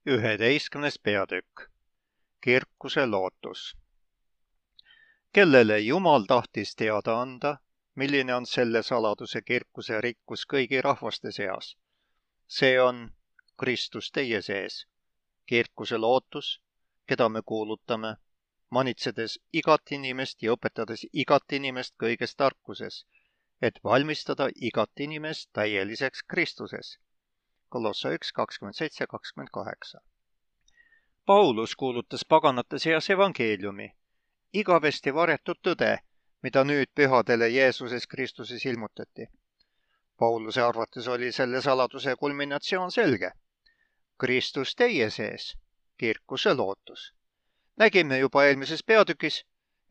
11. peatükk. Kirkuse lootus. Kellele Jumal tahtis teada anda, milline on selle saladuse kirkuse rikkus kõigi rahvaste seas? See on Kristus teie sees, kirkuse lootus, keda me kuulutame, manitsedes igat inimest ja õpetades igat inimest kõiges tarkuses, et valmistada igat inimest täieliseks Kristuses. Kolossa 1, 27-28. Paulus kuulutas paganate seas evangeeliumi, igavesti varjatud tõde, mida nüüd pühadele Jeesuses Kristuses ilmutati. Pauluse arvates oli selle saladuse kulminatsioon selge. Kristus teie sees, kirkuse lootus. Nägime juba eelmises peatükis,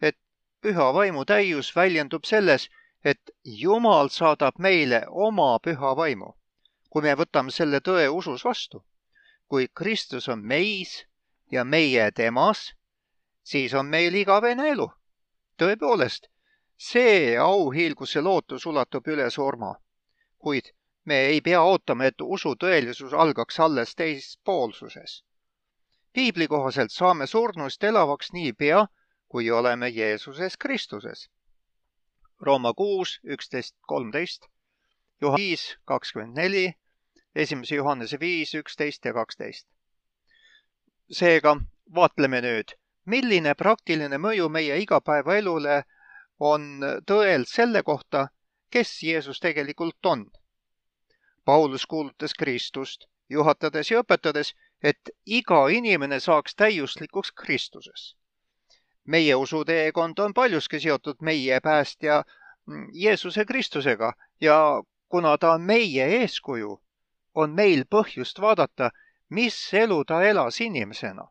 et püha vaimu täius väljendub selles, et Jumal saadab meile oma püha vaimu, kui me võtame selle tõe usus vastu. Kui Kristus on meis ja meie temas, siis on meil igavene elu. Tõepoolest, see auhiilguse lootus ulatub üle surma, kuid me ei pea ootama, et usu tõelisus algaks alles teispoolsuses. Piibli kohaselt saame surnust elavaks niipea, kui oleme Jeesuses Kristuses. Rooma 6, 11, 13, Johannes 5, 24, 1. Johannese 5, 11 ja 12. Seega vaatleme nüüd, milline praktiline mõju meie igapäevaelule on tõel selle kohta, kes Jeesus tegelikult on. Paulus kuulutas Kristust, juhatades ja õpetades, et iga inimene saaks täiuslikuks Kristuses. Meie usuteekond on paljuski seotud meie päästja Jeesuse Kristusega ja kuna ta on meie eeskuju, on meil põhjust vaadata, mis elu ta elas inimesena.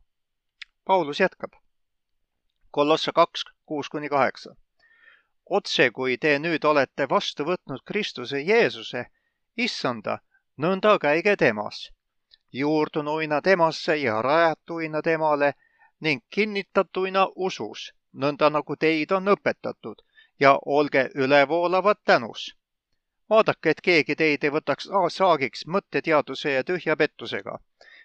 Paulus jätkab. Kolossa 2, 6-8. Otse kui te nüüd olete vastu võtnud Kristuse Jeesuse, issanda, nõnda käige temas, juurdunuina temasse ja rajatuina temale ning kinnitatuina usus, nõnda nagu teid on õpetatud, ja olge ülevoolavad tänus. Vaadake, et keegi teid ei võtaks saagiks mõtteteaduse ja tühja pettusega,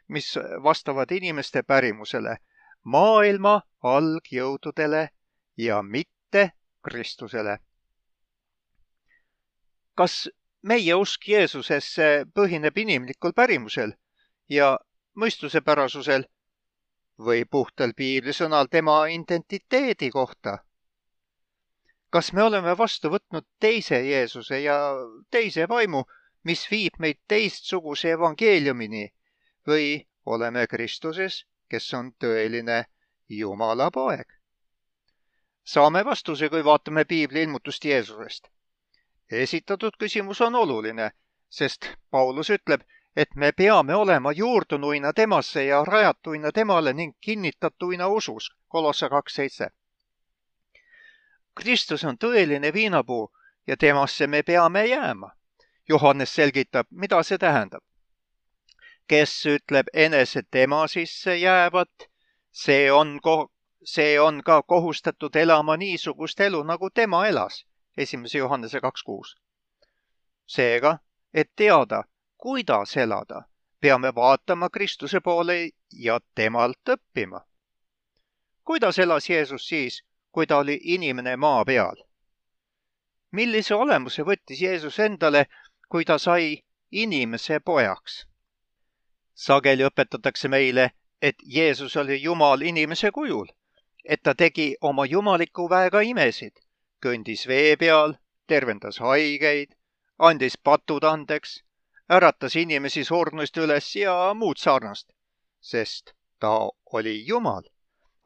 mis vastavad inimeste pärimusele, maailma algjõududele ja mitte Kristusele. Kas meie usk Jeesusesse põhineb inimlikul pärimusel ja mõistusepärasusel või puhtal piiblisõnal tema identiteedi kohta? Kas me oleme vastu võtnud teise Jeesuse ja teise vaimu, mis viib meid teistsuguse evangeeliumini või oleme Kristuses, kes on tõeline Jumala poeg? Saame vastuse, kui vaatame piibli ilmutust Jeesusest. Esitatud küsimus on oluline, sest Paulus ütleb, et me peame olema juurdunuina temasse ja rajatuina temale ning kinnitatuina usus. Kolossa 2.7. Kristus on tõeline viinapuu ja temasse me peame jääma. Johannes selgitab, mida see tähendab. Kes ütleb enese tema sisse jäävat, see on ka kohustatud elama niisugust elu, nagu tema elas. 1. Johannese 2.6. Seega, et teada, kuidas elada, peame vaatama Kristuse poole ja temalt õppima. Kuidas elas Jeesus siis, kui ta oli inimene maa peal? Millise olemuse võttis Jeesus endale, kui ta sai inimese pojaks? Sageli õpetatakse meile, et Jeesus oli Jumal inimese kujul, et ta tegi oma jumaliku väega imesid, kõndis vee peal, tervendas haigeid, andis patud andeks, äratas inimesi surnuist üles ja muud sarnast, sest ta oli Jumal.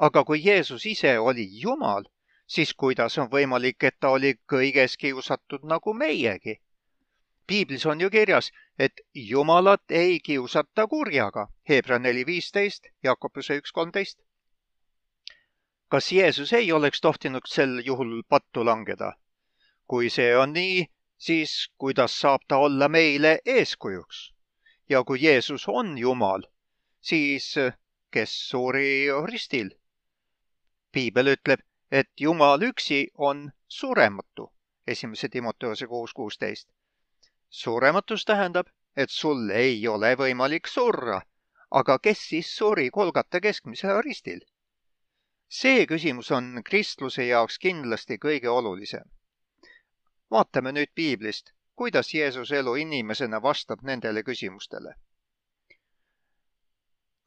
Aga kui Jeesus ise oli Jumal, siis kuidas on võimalik, et ta oli kõiges kiusatud nagu meiegi? Piiblis on ju kirjas, et Jumalat ei kiusata kurjaga. Hebra 4.15, Jakobuse 1.13. Kas Jeesus ei oleks tohtinud sel juhul pattu langeda? Kui see on nii, siis kuidas saab ta olla meile eeskujuks? Ja kui Jeesus on Jumal, siis kes suri ristil? Piibel ütleb, et Jumal üksi on surematu. 1. Timoteose 6.16. Surematus tähendab, et sul ei ole võimalik surra, aga kes siis suri Golgata keskmisel ristil? See küsimus on kristluse jaoks kindlasti kõige olulisem. Vaatame nüüd piiblist, kuidas Jeesuse elu inimesena vastab nendele küsimustele.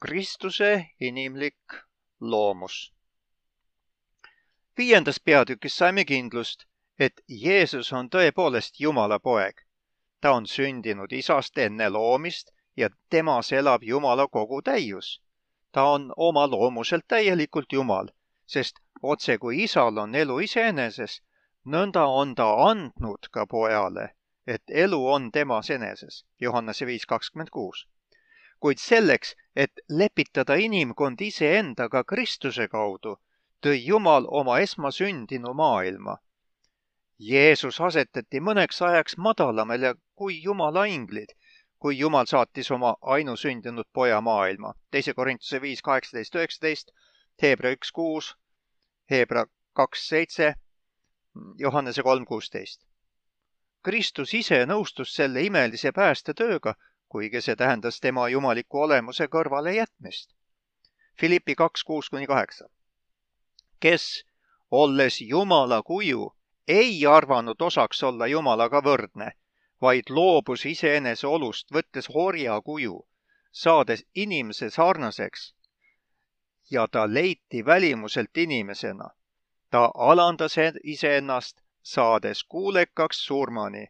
Kristuse inimlik loomus. 5. peatükis saime kindlust, et Jeesus on tõepoolest Jumala poeg. Ta on sündinud isast enne loomist ja temas elab Jumala kogu täius. Ta on oma loomuselt täielikult Jumal, sest otse kui isal on elu iseeneses, nõnda on ta andnud ka pojale, et elu on temas eneses. Johannese 5:26. Kuid selleks, et lepitada inimkond iseendaga Kristuse kaudu, tõi Jumal oma esmasündinu maailma. Jeesus asetati mõneks ajaks madalamale kui Jumala inglid, kui Jumal saatis oma ainusündinud poja maailma. 2. Korintuse 5:18-19, Hebra 1:6, Hebra 2:7, Johannese 3:16. Kristus ise nõustus selle imelise päästetööga, kuigi see tähendas tema jumaliku olemuse kõrvale jätmist. Filippi 2:6-8. Kes, olles Jumala kuju, ei arvanud osaks olla Jumalaga võrdne, vaid loobus iseenese olust, võttes orja kuju, saades inimese sarnaseks, ja ta leiti välimuselt inimesena. Ta alandas iseennast, saades kuulekaks surmani,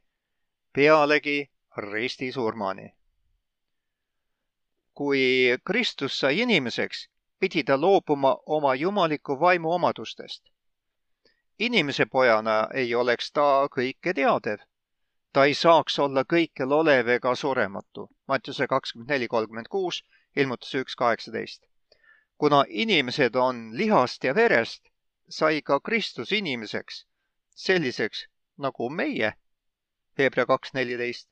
pealegi ristisurmani. Kui Kristus sai inimeseks, pidi ta loobuma oma jumaliku vaimu omadustest. Inimese pojana ei oleks ta kõike teadev. Ta ei saaks olla kõikjal olev ega surematu. Mattiuse 24:36, ilmutuse 1:18. Kuna inimesed on lihast ja verest, sai ka Kristus inimeseks, selliseks nagu meie. Hebra 2:14.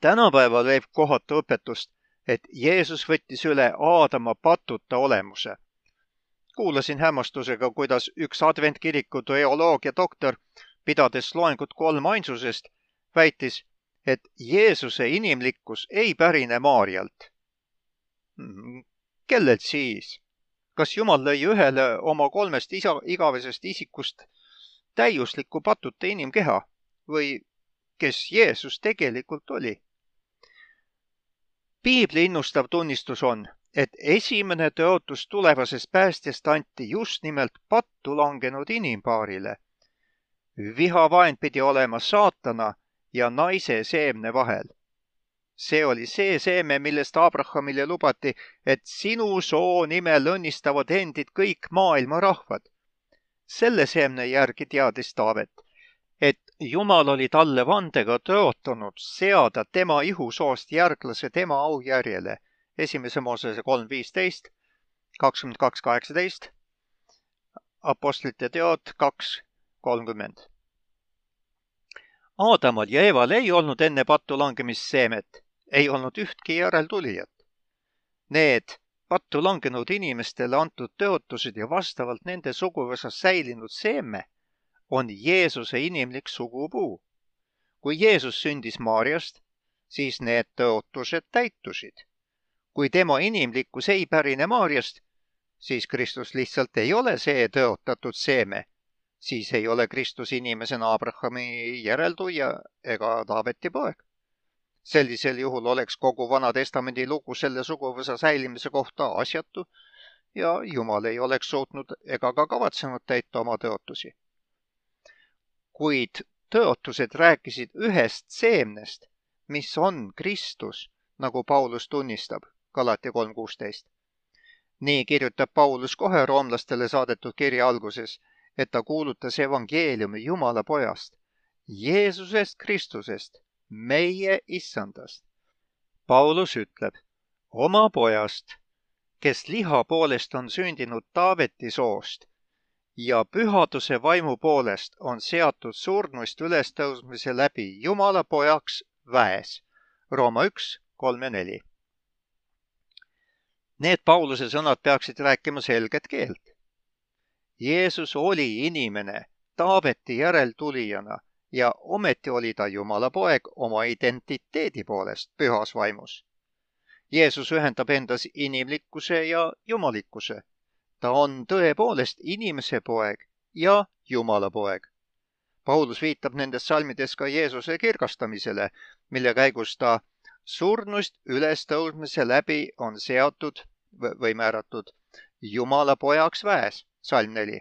Tänapäeval võib kohata õpetust, et Jeesus võttis üle Aadama patuta olemuse. Kuulasin hämmastusega, kuidas üks adventkiriku teoloogia doktor, pidades loengut kolmainsusest, väitis, et Jeesuse inimlikkus ei pärine Maarjalt. Kellelt siis? Kas Jumal lõi ühele oma 3 igavesest isikust täiusliku patuta inimkeha või kes Jeesus tegelikult oli? Piibli innustav tunnistus on, et esimene tõotus tulevasest päästjast anti just nimelt pattu langenud inimpaarile. Vihavaen pidi olema saatana ja naise seemne vahel. See oli see seeme, millest Abrahamile lubati, et sinu soo nimel õnnistavad endid kõik maailma rahvad. Selle seemne järgi teadis Taavet, et Jumal oli talle vandega tõotanud seada tema ihusoost järglase tema aujärjele. 1. Moosese 3:15, 22:18, Apostlite teod 2:30. Aadamal ja Eeval ei olnud enne pattu langemist seemet, ei olnud ühtki järeltulijat. Need pattu langenud inimestele antud tõotused ja vastavalt nende suguvõsas säilinud seeme on Jeesuse inimlik sugupuu. Kui Jeesus sündis Maarjast, siis need tõotused täitusid. Kui tema inimlikkus ei pärine Maarjast, siis Kristus lihtsalt ei ole see tõotatud seeme. Siis ei ole Kristus inimesena Abrahami järeltuija ega Taaveti poeg. Sellisel juhul oleks kogu Vana Testamendi lugu selle suguvõsa säilimise kohta asjatu ja Jumal ei oleks suutnud ega ka kavatsenud täita oma tõotusi. Kuid tõotused rääkisid ühest seemnest, mis on Kristus, nagu Paulus tunnistab, Galatia 3:16. Nii kirjutab Paulus kohe roomlastele saadetud kirja alguses, et ta kuulutas evangeeliumi Jumala pojast, Jeesusest Kristusest, meie issandast. Paulus ütleb, oma pojast, kes liha poolest on sündinud Taaveti soost ja pühaduse vaimu poolest on seatud surnuist ülestõusmise läbi Jumala pojaks väes. Rooma 1:3-4. Need Pauluse sõnad peaksid rääkima selget keelt. Jeesus oli inimene Taaveti järeltulijana ja ometi oli ta Jumala poeg oma identiteedi poolest pühas vaimus. Jeesus ühendab endas inimlikkuse ja jumalikkuse. Ta on tõepoolest inimese poeg ja Jumala poeg. Paulus viitab nendes salmides ka Jeesuse kirgastamisele, mille käigus ta surnust ülestõusmise läbi on seatud või määratud Jumala pojaks väes, salm 4.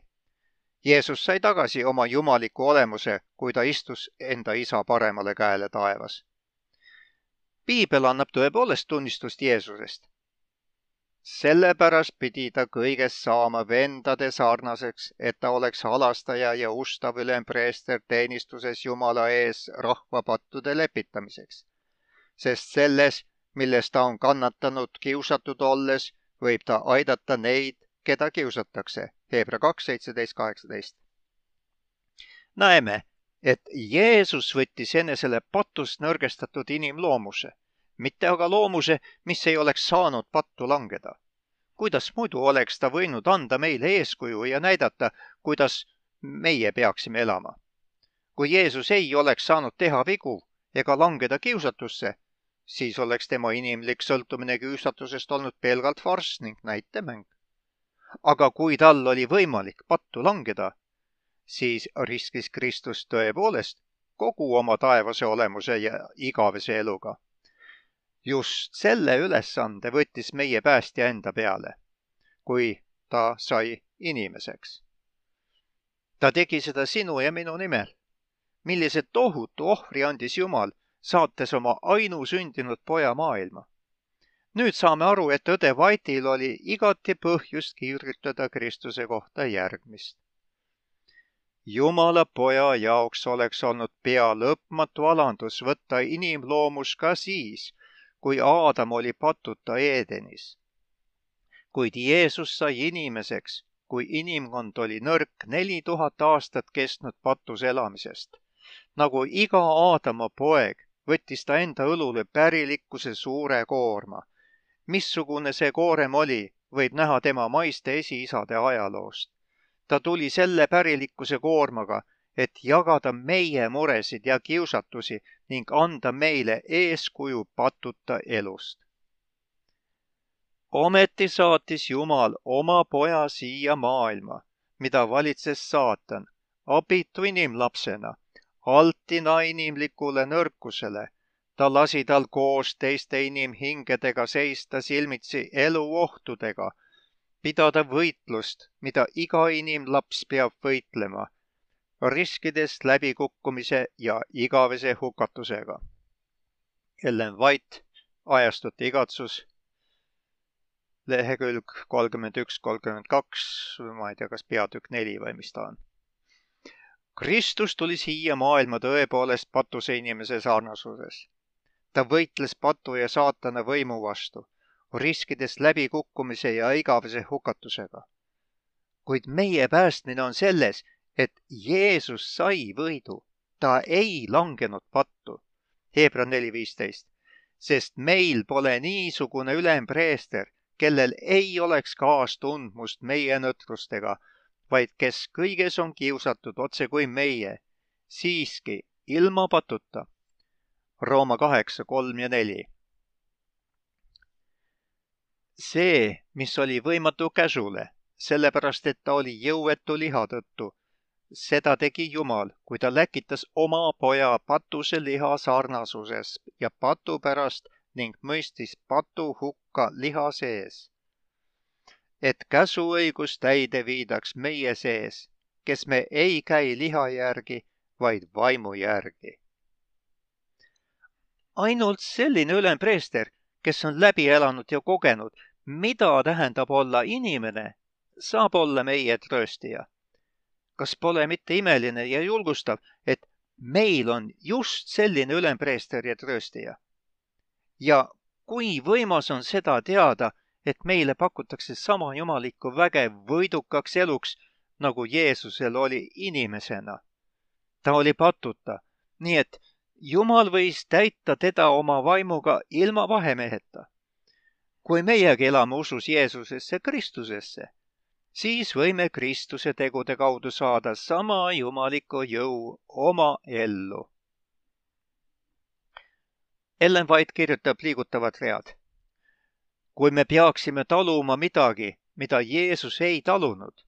Jeesus sai tagasi oma jumaliku olemuse, kui ta istus enda isa paremale käele taevas. Piibel annab tõepoolest tunnistust Jeesusest. Sellepärast pidi ta kõiges saama vendade sarnaseks, et ta oleks halastaja ja ustav ülempreester teenistuses Jumala ees rahva pattude lepitamiseks. Sest selles, milles ta on kannatanud kiusatud olles, võib ta aidata neid, keda kiusatakse. Hebra 2, 17-18. Näeme, et Jeesus võttis enesele patust nõrgestatud inimloomuse, mitte aga loomuse, mis ei oleks saanud pattu langeda. Kuidas muidu oleks ta võinud anda meile eeskuju ja näidata, kuidas meie peaksime elama? Kui Jeesus ei oleks saanud teha vigu ega langeda kiusatusse, siis oleks tema inimlik sõltumine kiusatusest olnud pelgalt farss ning näitemäng. Aga kui tal oli võimalik pattu langeda, siis riskis Kristus tõepoolest kogu oma taevase olemuse ja igavese eluga. Just selle ülesande võttis meie päästja enda peale, kui ta sai inimeseks. Ta tegi seda sinu ja minu nimel. Millise tohutu ohvri andis Jumal, saates oma ainusündinud poja maailma. Nüüd saame aru, et õde White'il oli igati põhjust kirjutada Kristuse kohta järgmist. Jumala poja jaoks oleks olnud pea lõpmatu alandus võtta inimloomus ka siis, kui Aadam oli patuta Eedenis. Kuid Jeesus sai inimeseks, kui inimkond oli nõrk 4000 aastat kestnud patus elamisest. Nagu iga Aadama poeg, võttis ta enda õlule pärilikkuse suure koorma. Missugune see koorem oli, võib näha tema maiste esiisade ajaloost. Ta tuli selle pärilikkuse koormaga, et jagada meie muresid ja kiusatusi ning anda meile eeskuju patuta elust. Ometi saatis Jumal oma poja siia maailma, mida valitses saatan, abitu inimlapsena, altina inimlikule nõrkusele. Ta lasi tal koos teiste inimhingedega seista silmitsi eluohtudega, pidada võitlust, mida iga inimlaps peab võitlema, riskides läbikukkumise ja igavese hukatusega. Ellen White, Ajastute igatsus, lehekülg 31-32, ma ei tea, kas peatükk 4 või mis ta on. Kristus tuli siia maailma tõepoolest patuse inimese sarnasuses. Ta võitles patu ja saatana võimu vastu, riskides läbikukkumise ja igavese hukatusega. Kuid meie päästmine on selles, et Jeesus sai võidu. Ta ei langenud pattu. Hebra 4.15. Sest meil pole niisugune ülempreester, kellel ei oleks kaastundmust meie nõtrustega, vaid kes kõiges on kiusatud otse kui meie, siiski ilma patuta. Rooma 8, 3 ja 4. See, mis oli võimatu käsule, sellepärast et ta oli jõuetu liha tõttu, seda tegi Jumal, kui ta läkitas oma poja patuse liha sarnasuses ja patu pärast ning mõistis patu hukka liha sees. Et käsuõigus täide viidaks meie sees, kes me ei käi liha järgi, vaid vaimu järgi. Ainult selline ülempreester, kes on läbi elanud ja kogenud, mida tähendab olla inimene, saab olla meie trööstija. Kas pole mitte imeline ja julgustav, et meil on just selline ülempreester ja trööstija? Ja kui võimas on seda teada, et meile pakutakse sama jumalikku väge võidukaks eluks, nagu Jeesusel oli inimesena. Ta oli patuta, nii et Jumal võis täita teda oma vaimuga ilma vahemeheta. Kui meiegi elame usus Jeesusesse Kristusesse, siis võime Kristuse tegude kaudu saada sama jumaliku jõu oma ellu. Ellen White kirjutab liigutavad read. Kui me peaksime taluma midagi, mida Jeesus ei talunud,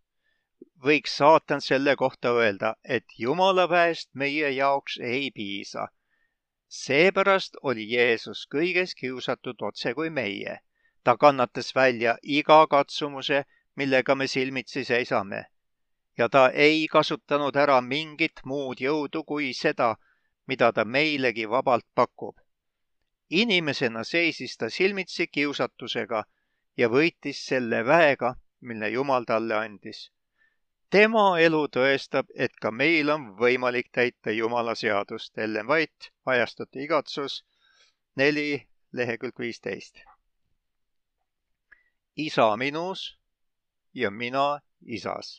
võiks saatan selle kohta öelda, et Jumala väest meie jaoks ei piisa. Seepärast oli Jeesus kõiges kiusatud otse kui meie. Ta kannatas välja iga katsumuse, millega me silmitsi seisame. Ja ta ei kasutanud ära mingit muud jõudu kui seda, mida ta meilegi vabalt pakub. Inimesena seisis ta silmitsi kiusatusega ja võitis selle väega, mille Jumal talle andis. Tema elu tõestab, et ka meil on võimalik täita Jumala seadust. Ellen White, Ajastute igatsus, 4, lehekülg 15. Isa minus ja mina isas.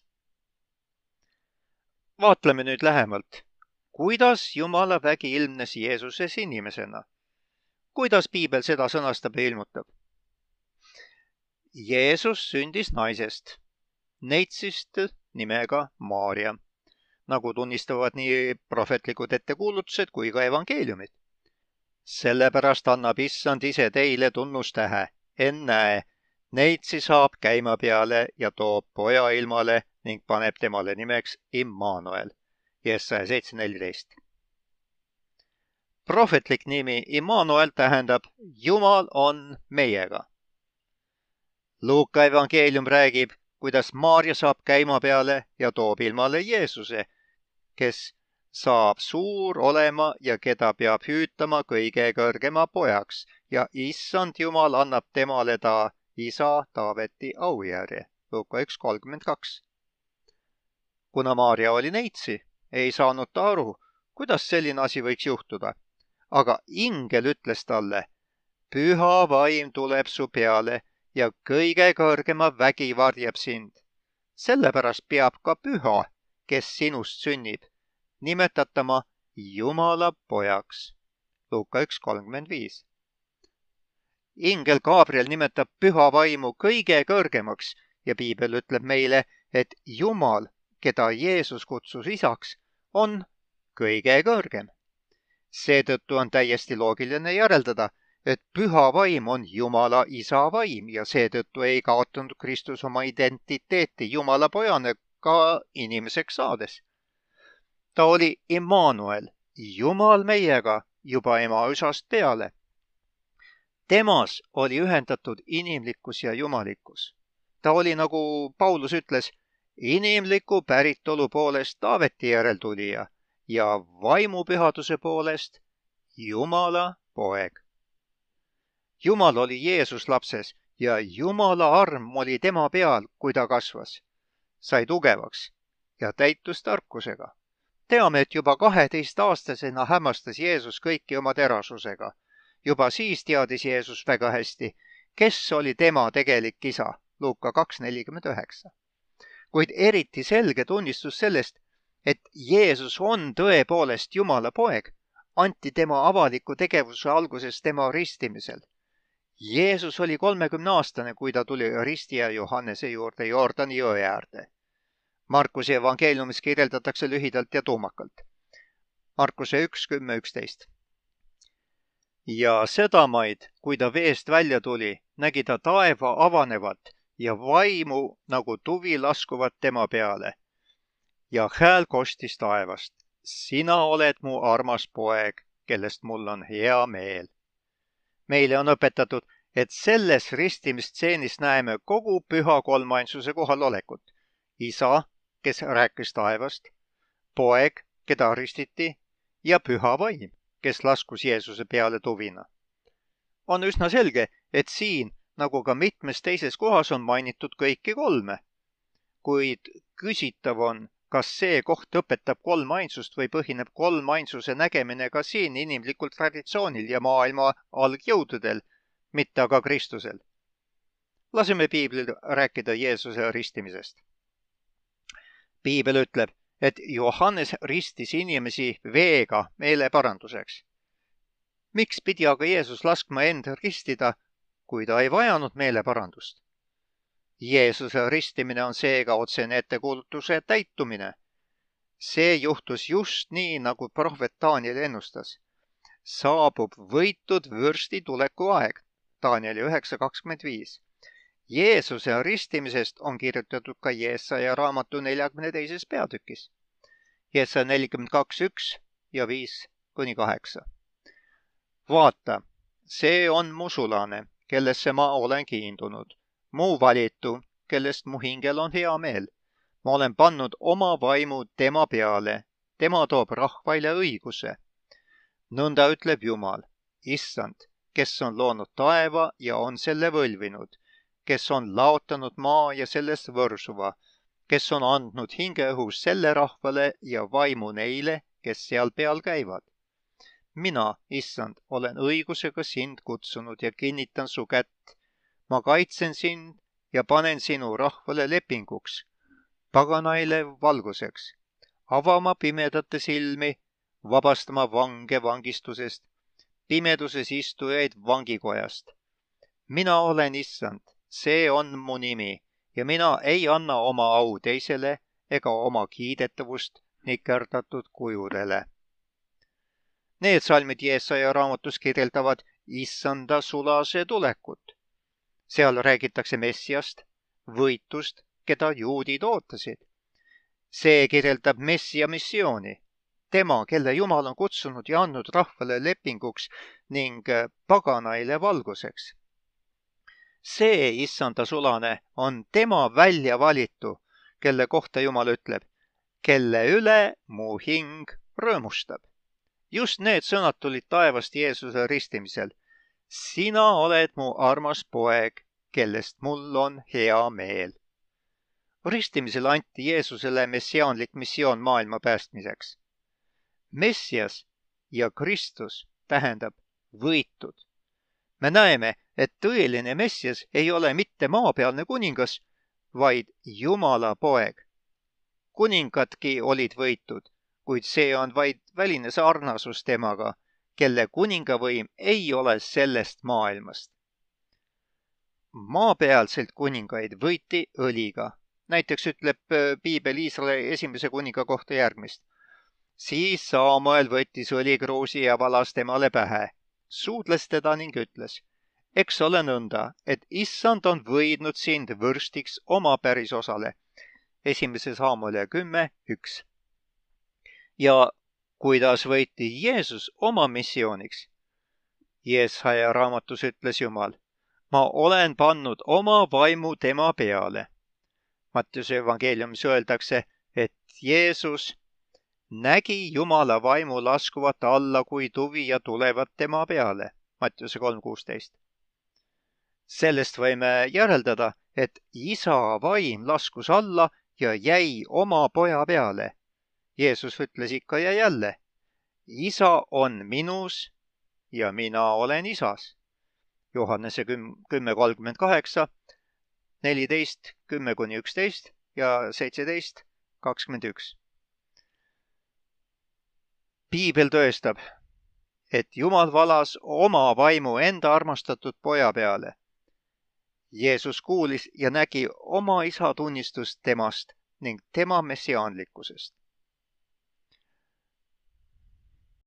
Vaatleme nüüd lähemalt, kuidas Jumala vägi ilmnes Jeesuses inimesena. Kuidas Piibel seda sõnastab ja ilmutab? Jeesus sündis naisest, neitsist nimega Maarja, nagu tunnistavad nii prohvetlikud ettekuulutused kui ka evangeeliumid. Sellepärast annab Issand ise teile tunnustähe. Ennäe, neitsi saab käima peale ja toob poja ilmale ning paneb temale nimeks Immanuel. Jesaja 7:14. Prohvetlik nimi Immanuel tähendab Jumal on meiega. Luuka evangeelium räägib, kuidas Maarja saab käima peale ja toob ilmale Jeesuse, kes saab suur olema ja keda peab hüütama kõige kõrgema pojaks ja Issand Jumal annab temale ta isa Taaveti aujärje. Luuka 1:32. Kuna Maarja oli neitsi, ei saanud ta aru, kuidas selline asi võiks juhtuda. Aga ingel ütles talle, püha vaim tuleb su peale ja kõige kõrgema vägi varjab sind. Sellepärast peab ka püha, kes sinust sünnib, nimetatama Jumala pojaks. Luuka 1:35. Ingel Gabriel nimetab püha vaimu kõige kõrgemaks ja Piibel ütleb meile, et Jumal, keda Jeesus kutsus isaks, on kõige kõrgem. Seetõttu on täiesti loogiline järeldada, et püha vaim on Jumala isa vaim ja seetõttu ei kaotanud Kristus oma identiteeti Jumala pojana ka inimeseks saades. Ta oli Immanuel, Jumal meiega juba ema üsast peale. Temas oli ühendatud inimlikkus ja jumalikkus. Ta oli, nagu Paulus ütles, inimliku päritolu poolest Taaveti järeltulija ja vaimupühaduse poolest Jumala poeg. Jumal oli Jeesus lapses ja Jumala arm oli tema peal, kui ta kasvas. Sai tugevaks ja täitus tarkusega. Teame, et juba 12-aastasena hämmastas Jeesus kõiki oma terasusega. Juba siis teadis Jeesus väga hästi, kes oli tema tegelik isa. Luuka 2:49. Kuid eriti selge tunnistus sellest, et Jeesus on tõepoolest Jumala poeg, anti tema avaliku tegevuse alguses tema ristimisel. Jeesus oli 30-aastane, kui ta tuli ristija Johannese juurde Jordani jõe äärde. Markuse evangeeliumis kirjeldatakse lühidalt ja tuumakalt. Markuse 1:10-11. Ja sedamaid, kui ta veest välja tuli, nägi ta taeva avanevat ja vaimu nagu tuvi laskuvat tema peale. Ja hääl kostis taevast. Sina oled mu armas poeg, kellest mul on hea meel. Meile on õpetatud, et selles ristimisstseenis näeme kogu püha kolmainsuse kohalolekut. Isa, kes rääkis taevast, poeg, keda ristiti, ja püha vaim, kes laskus Jeesuse peale tuvina. On üsna selge, et siin, nagu ka mitmes teises kohas, on mainitud kõiki kolme. Kuid küsitav on, kas see koht õpetab kolmainsust või põhineb kolmainsuse nägemine ka siin inimlikul traditsioonil ja maailma algjõududel, mitte aga Kristusel. Laseme Piiblil rääkida Jeesuse ristimisest. Piibel ütleb, et Johannes ristis inimesi veega meeleparanduseks. Miks pidi aga Jeesus laskma end ristida, kui ta ei vajanud meeleparandust? Jeesuse ristimine on seega otsene ettekuulutuse täitumine. See juhtus just nii, nagu prohvet Daniel ennustas. Saabub võitud vürsti tuleku aeg. Danieli 9:25. Jeesuse ristimisest on kirjutatud ka Jeesaja raamatu 42. peatükis. Jeesaja 42:1 ja 5-8. Vaata, see on mu sulane, kellesse ma olen kiindunud, mu valitu, kellest mu hingel on hea meel. Ma olen pannud oma vaimu tema peale, tema toob rahvaile õiguse. Nõnda ütleb Jumal, Issand, kes on loonud taeva ja on selle võlvinud, kes on laotanud maa ja sellest võrsuva, kes on andnud hingeõhus selle rahvale ja vaimu neile, kes seal peal käivad. Mina, Issand, olen õigusega sind kutsunud ja kinnitan su kätt. Ma kaitsen sind ja panen sinu rahvale lepinguks, paganaile valguseks, avama pimedate silmi, vabastama vange vangistusest, pimeduses istujaid vangikojast. Mina olen Issand, see on mu nimi ja mina ei anna oma au teisele ega oma kiidetavust nikerdatud kujudele. Need salmid Jeesaja raamatus kirjeldavad Issanda sulase tulekut. Seal räägitakse Messiast, võitust, keda juudid ootasid. See kirjeldab Messia missiooni. Tema, kelle Jumal on kutsunud ja andnud rahvale lepinguks ning paganaile valguseks. See Issanda sulane on tema välja valitu, kelle kohta Jumal ütleb, kelle üle mu hing rõõmustab. Just need sõnad tulid taevast Jeesuse ristimisel. Sina oled mu armas poeg, kellest mul on hea meel. Ristimisel anti Jeesusele messiaanlik missioon maailma päästmiseks. Messias ja Kristus tähendab võitud. Me näeme, et tõeline Messias ei ole mitte maapealne kuningas, vaid Jumala poeg. Kuningadki olid võitud, kuid see on vaid väline sarnasus temaga, kelle kuningavõim ei ole sellest maailmast. Maapealselt kuningaid võiti õliga. Näiteks ütleb piibel Iisraeli esimese kuninga kohta järgmist. Siis Saamuel võttis õlikruusi ja valas temale pähe, suudles teda ning ütles, eks ole nõnda, et Issand on võidnud sind vürstiks oma pärisosale. Esimese Saamueli 10:1. Ja kuidas võiti Jeesus oma missiooniks? Jeesaja raamatus ütles Jumal, ma olen pannud oma vaimu tema peale. Mattiuse evangeeliumis öeldakse, et Jeesus nägi Jumala vaimu laskuvat alla kui tuvi ja tulevat tema peale. Mattiuse 3:16. Sellest võime järeldada, et isa vaim laskus alla ja jäi oma poja peale. Jeesus ütles ikka ja jälle, isa on minus ja mina olen isas. Johannese 10:38, 14, 10-11 ja 17:21. Piibel tõestab, et Jumal valas oma vaimu enda armastatud poja peale. Jeesus kuulis ja nägi oma isa tunnistust temast ning tema messiaanlikkusest.